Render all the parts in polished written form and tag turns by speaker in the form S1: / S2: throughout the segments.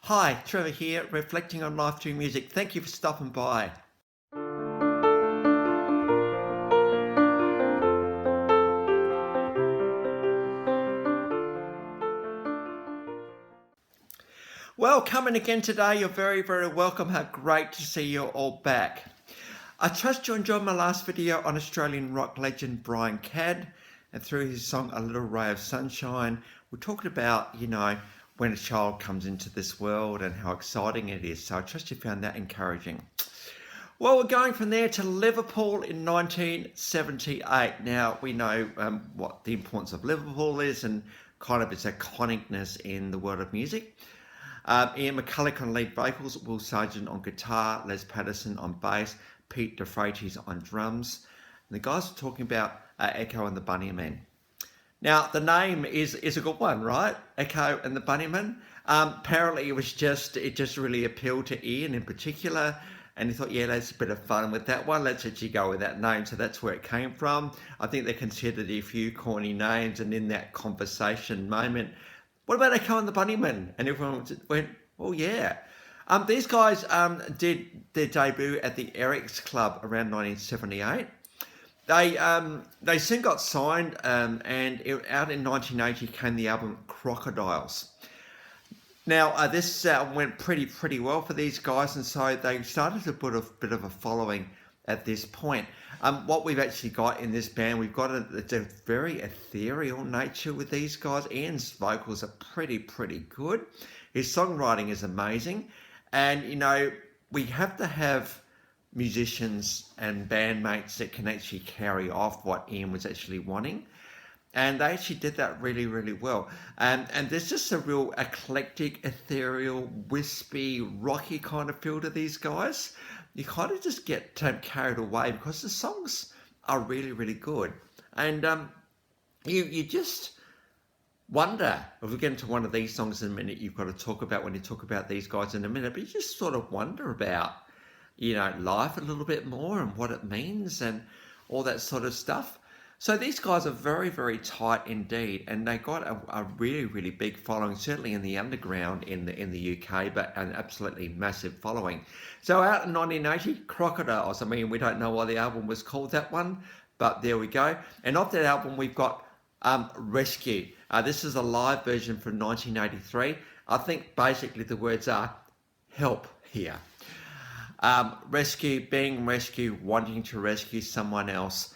S1: Hi, Trevor here, reflecting on life through music. Thank you for stopping by. Well, coming again today, you're very, very welcome. How great to see you all back. I trust you enjoyed my last video on Australian rock legend Brian Cadd, and through his song A Little Ray of Sunshine, we're talking about, when a child comes into this world and how exciting it is. So I trust you found that encouraging. Well, we're going from there to Liverpool in 1978. Now, we know what the importance of Liverpool is and kind of its iconicness in the world of music. Ian McCulloch on lead vocals, Will Sargent on guitar, Les Patterson on bass, Pete DeFreitas on drums. And the guys are talking about Echo and the Bunnymen. Now, the name is a good one, right? Echo and the Bunnymen. Apparently, it just really appealed to Ian in particular. And he thought, yeah, that's a bit of fun with that one. Let's actually go with that name. So that's where it came from. I think they considered a few corny names. And in that conversation moment, what about Echo and the Bunnymen? And everyone went, oh, yeah. These guys did their debut at the Eric's Club around 1978. They soon got signed, and out in 1980 came the album Crocodiles. Now, this went pretty well for these guys, and so they started to put a bit of a following at this point. What we've actually got in this band, we've got a very ethereal nature with these guys. Ian's vocals are pretty good. His songwriting is amazing. And, we have to have musicians and bandmates that can actually carry off what Ian was actually wanting. And they actually did that really well. And there's just a real eclectic, ethereal, wispy, rocky kind of feel to these guys. You kind of just get carried away because the songs are really good. And you just wonder, if we get into one of these songs in a minute, you've got to talk about when you talk about these guys in a minute, but you just sort of wonder about, life a little bit more and what it means and all that sort of stuff. So these guys are very tight indeed, and they got a really big following, certainly in the underground in the UK, but an absolutely massive following. So out in 1980, Crocodiles. I mean, we don't know why the album was called that one, but there we go. And off that album, we've got Rescue. This is a live version from 1983. I think basically the words are help here. Rescue, being rescued, wanting to rescue someone else.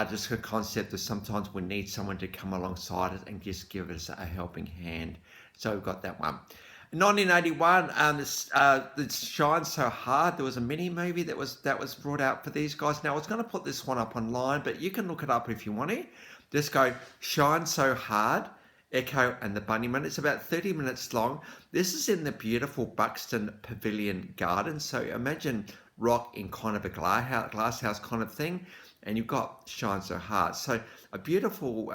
S1: Just a concept of sometimes we need someone to come alongside us and just give us a helping hand. So we've got that one. In 1981, it Shine So Hard. There was a mini movie that was brought out for these guys. Now I was going to put this one up online, but you can look it up if you want to. Just go Shine So Hard, Echo and the Bunnymen. It's about 30 minutes long. This is in the beautiful Buxton Pavilion Garden. So imagine rock in kind of a glass house kind of thing. And you've got Shine So Hard. So a beautiful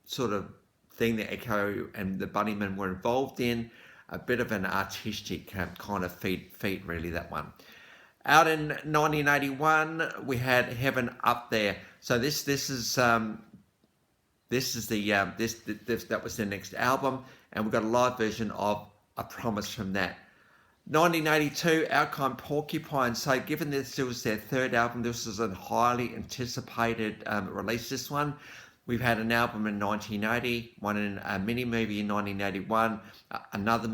S1: sort of thing that Echo and the Bunnymen were involved in. A bit of an artistic kind of feat really, that one. Out in 1981, we had Heaven Up There. So that was their next album, and we've got a live version of A Promise from that. 1982, Out Came Porcupine. So given this was their third album, this was a highly anticipated release, this one. We've had an album in 1980, one in a mini movie in 1981, another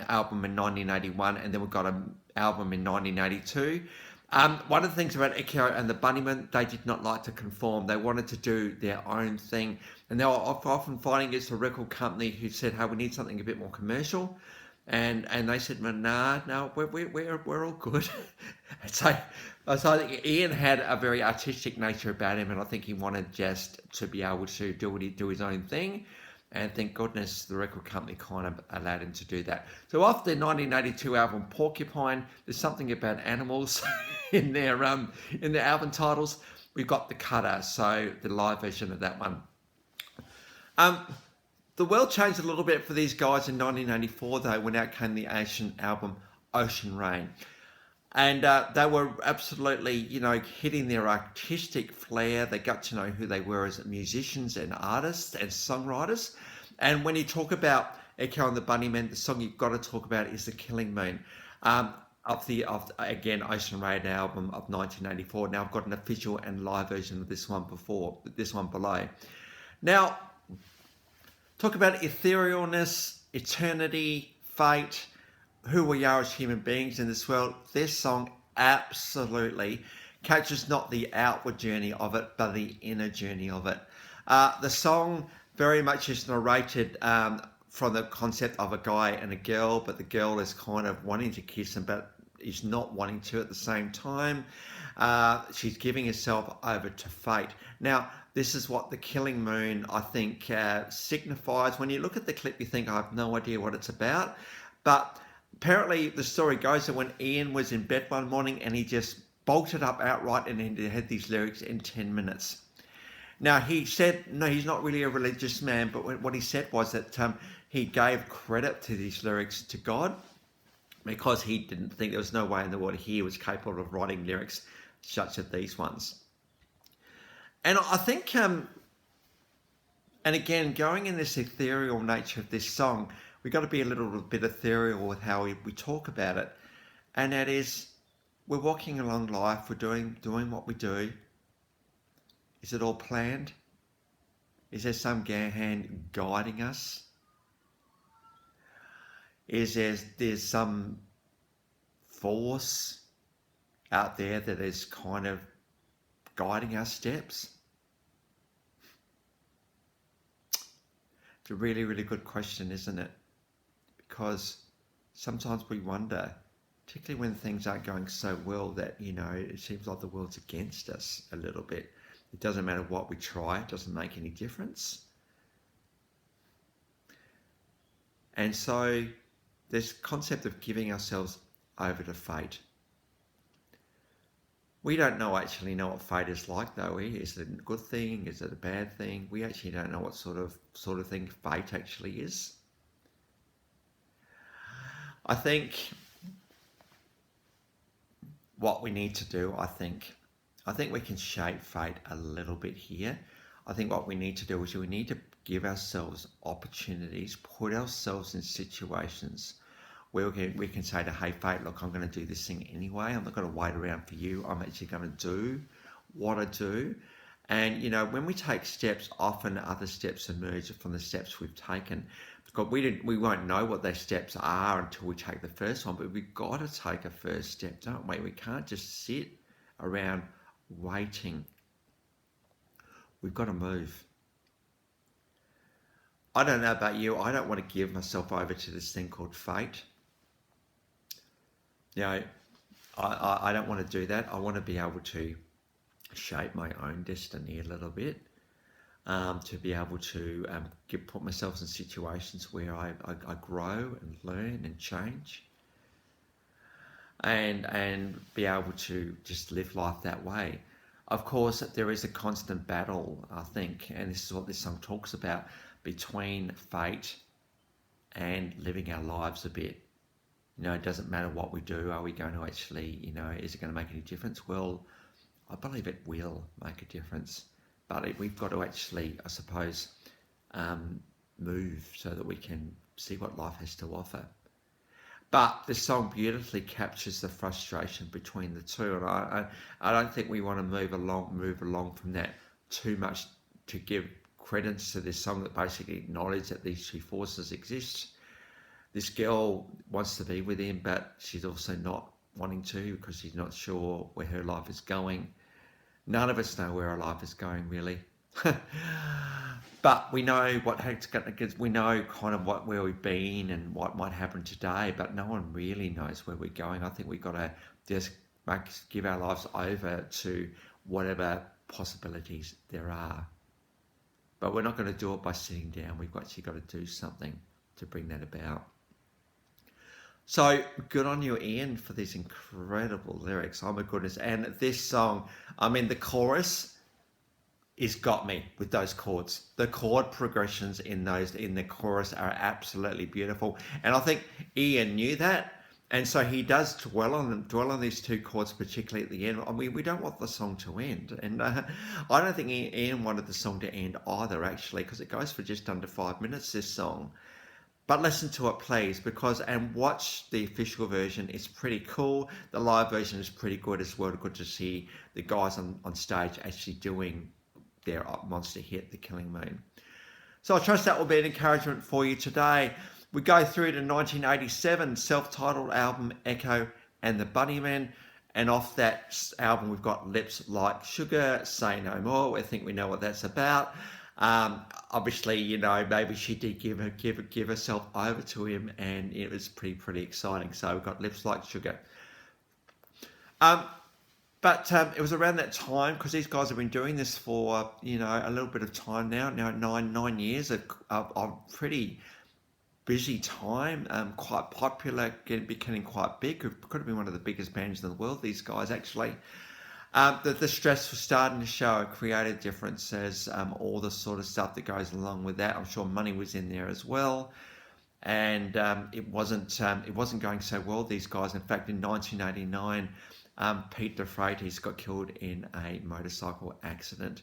S1: album in 1981, and then we've got an album in 1982. One of the things about Echo and the Bunnymen, they did not like to conform. They wanted to do their own thing. And they were often fighting against a record company who said, hey, we need something a bit more commercial. And they said, well, no, we're all good. So I think Ian had a very artistic nature about him, and I think he wanted just to be able to do his own thing. And thank goodness the record company kind of allowed him to do that. So off the 1982 album Porcupine, there's something about animals in their album titles. We've got The Cutter, so the live version of that one. The world changed a little bit for these guys in 1984, though, when out came the Asian album Ocean Rain. And they were absolutely, hitting their artistic flair. They got to know who they were as musicians and artists and songwriters. And when you talk about Echo and the Bunnymen. The song you've got to talk about is The Killing Moon. Again, Ocean Raid album of 1984. Now I've got an official and live version of this one below. Now, talk about etherealness, eternity, fate, who we are as human beings in this world. This song absolutely captures not the outward journey of it, but the inner journey of it. The song very much is narrated from the concept of a guy and a girl, but the girl is kind of wanting to kiss him, but is not wanting to at the same time. She's giving herself over to fate. Now, this is what the Killing Moon, I think, signifies. When you look at the clip, you think, I have no idea what it's about. But apparently the story goes that when Ian was in bed one morning and he just bolted up outright and he had these lyrics in 10 minutes. Now, he said, no, he's not really a religious man, but what he said was that he gave credit to these lyrics to God, because he didn't think there was no way in the world he was capable of writing lyrics such as these ones. And I think, and again, going in this ethereal nature of this song, we've got to be a little bit ethereal with how we talk about it. And that is, we're walking along life, we're doing what we do. Is it all planned? Is there some hand guiding us? Is there's some force out there that is kind of guiding our steps? It's a really, really good question, isn't it? Because sometimes we wonder, particularly when things aren't going so well, that, you know, it seems like the world's against us a little bit. It doesn't matter what we try, it doesn't make any difference. And so this concept of giving ourselves over to fate. We don't actually know what fate is like, though. Is it a good thing? Is it a bad thing? We actually don't know what sort of thing fate actually is. I think what we need to do, I think we can shape fate a little bit here. I think what we need to do is we need to give ourselves opportunities, put ourselves in situations where we can say to, hey, fate, look, I'm going to do this thing anyway. I'm not going to wait around for you. I'm actually going to do what I do. And, you know, when we take steps, often other steps emerge from the steps we've taken. Because we won't know what those steps are until we take the first one, but we've got to take a first step, don't we? We can't just sit around waiting. We've got to move. I don't know about you. I don't want to give myself over to this thing called fate. You know, I don't want to do that. I want to be able to shape my own destiny a little bit, to be able to put myself in situations where I grow and learn and change, and be able to just live life that way. Of course, there is a constant battle, I think, and this is what this song talks about, between fate and living our lives a bit. You know, it doesn't matter what we do. Are we going to actually, you know, is it going to make any difference? Well, I believe it will make a difference. But we've got to actually, I suppose, move so that we can see what life has to offer. But this song beautifully captures the frustration between the two. And I don't think we want to move along from that too much to give credence to this song that basically acknowledges that these two forces exist. This girl wants to be with him, but she's also not wanting to because she's not sure where her life is going. None of us know where our life is going, really. But we know we know kind of where we've been and what might happen today, but no one really knows where we're going. I think we've got to just give our lives over to whatever possibilities there are. But we're not going to do it by sitting down. We've actually got to do something to bring that about. So good on you, Ian, for these incredible lyrics. Oh my goodness. And this song, I mean, the chorus is got me with those chords. The chord progressions in the chorus are absolutely beautiful. And I think Ian knew that. And so he does dwell on these two chords, particularly at the end. I mean, we don't want the song to end. And I don't think Ian wanted the song to end either, actually, because it goes for just under 5 minutes, this song. But listen to it, please, and watch the official version. It's pretty cool. The live version is pretty good as well. Good to see the guys on stage actually doing their monster hit, The Killing Moon. So I trust that will be an encouragement for you today. We go through to 1987, self-titled album Echo and the Bunnymen. And off that album, we've got Lips Like Sugar, Say No More. I think we know what that's about. Obviously, you know, maybe she did give herself over to him, and it was pretty exciting. So we've got Lips Like Sugar. But it was around that time, because these guys have been doing this for, you know, a little bit of time now. Now 9 years of pretty busy time. Quite popular, becoming quite big. Could have been one of the biggest bands in the world. These guys actually. The stress was starting to show, creative differences, all the sort of stuff that goes along with that. I'm sure money was in there as well, and it wasn't going so well. These guys, in fact, in 1989, Pete DeFreitas got killed in a motorcycle accident,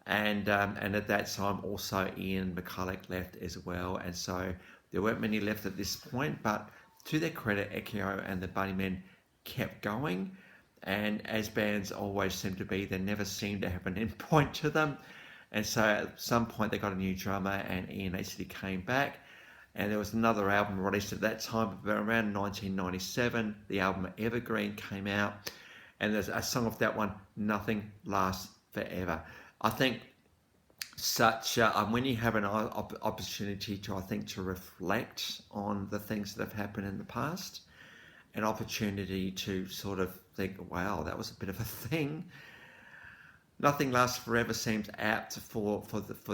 S1: and at that time also Ian McCulloch left as well, and so there weren't many left at this point. But to their credit, Echo and the Bunnymen kept going. And as bands always seem to be, they never seem to have an end point to them. And so at some point they got a new drummer, and Ian actually came back. And there was another album released at that time, around 1997. The album Evergreen came out. And there's a song off that one, Nothing Lasts Forever. I think when you have an opportunity to reflect on the things that have happened in the past, an opportunity to sort of think, wow, that was a bit of a thing. Nothing Lasts Forever seems apt for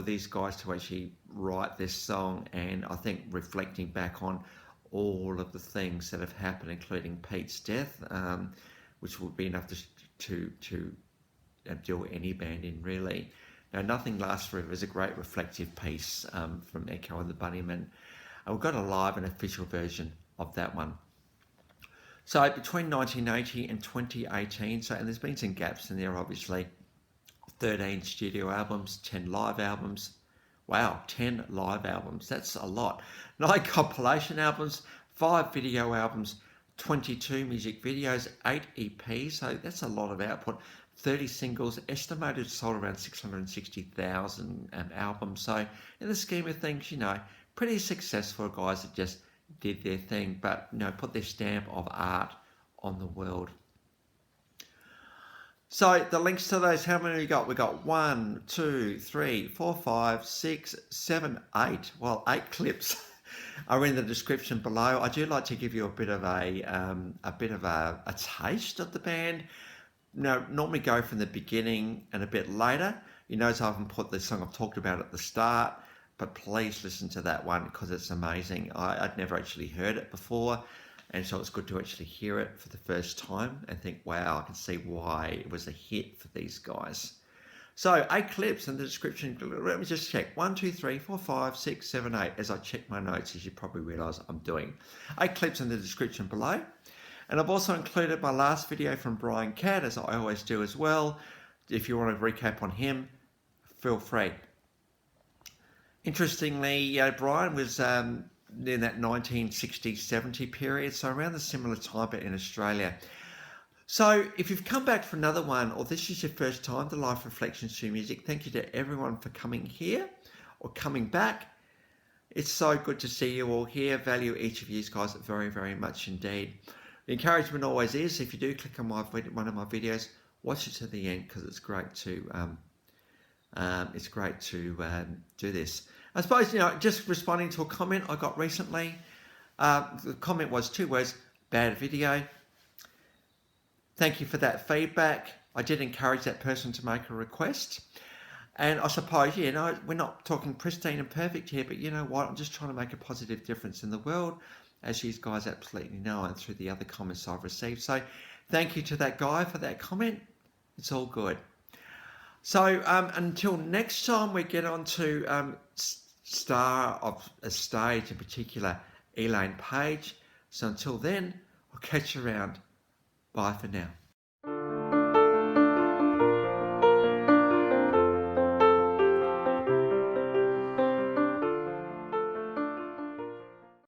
S1: these guys to actually write this song, and I think reflecting back on all of the things that have happened, including Pete's death, which would be enough to do any band in, really. Now, Nothing Lasts Forever is a great reflective piece from Echo and the Bunnymen, and we've got a live and official version of that one. So between 1980 and 2018, and there's been some gaps in there, obviously. 13 studio albums, 10 live albums. Wow, 10 live albums. That's a lot. 9 compilation albums, 5 video albums, 22 music videos, 8 EPs. So that's a lot of output. 30 singles, estimated sold around 660,000 albums. So in the scheme of things, you know, pretty successful guys that just did their thing, but, you know, put their stamp of art on the world. So the links to those, how many we got? We got 1, 2, 3, 4, 5, 6, 7, 8. Well, 8 clips are in the description below. I do like to give you a bit of a taste of the band. Now, normally go from the beginning and a bit later. You notice I haven't put the song I've talked about at the start, but please listen to that one because it's amazing. I'd never actually heard it before, and so it's good to actually hear it for the first time and think, wow, I can see why it was a hit for these guys. So 8 clips in the description. Let me just check. 1, 2, 3, 4, 5, 6, 7, 8. As I check my notes, as you probably realise I'm doing. 8 clips in the description below. And I've also included my last video from Brian Cadd, as I always do as well. If you want to recap on him, feel free. Interestingly, Brian was in that 1960-70 period, so around the similar time in Australia. So if you've come back for another one, or this is your first time to Life Reflections Through Music, thank you to everyone for coming here or coming back. It's so good to see you all here. Value each of you guys very, very much indeed. The encouragement always is, if you do click on one of my videos, watch it to the end, because it's great to do this. I suppose, just responding to a comment I got recently. The comment was 2 words: bad video. Thank you for that feedback. I did encourage that person to make a request. And I suppose, we're not talking pristine and perfect here, but you know what? I'm just trying to make a positive difference in the world, as you guys absolutely know, and through the other comments I've received. So thank you to that guy for that comment. It's all good. So until next time we get on to star of a stage, in particular, Elaine Page. So until then, I'll catch you around. Bye for now.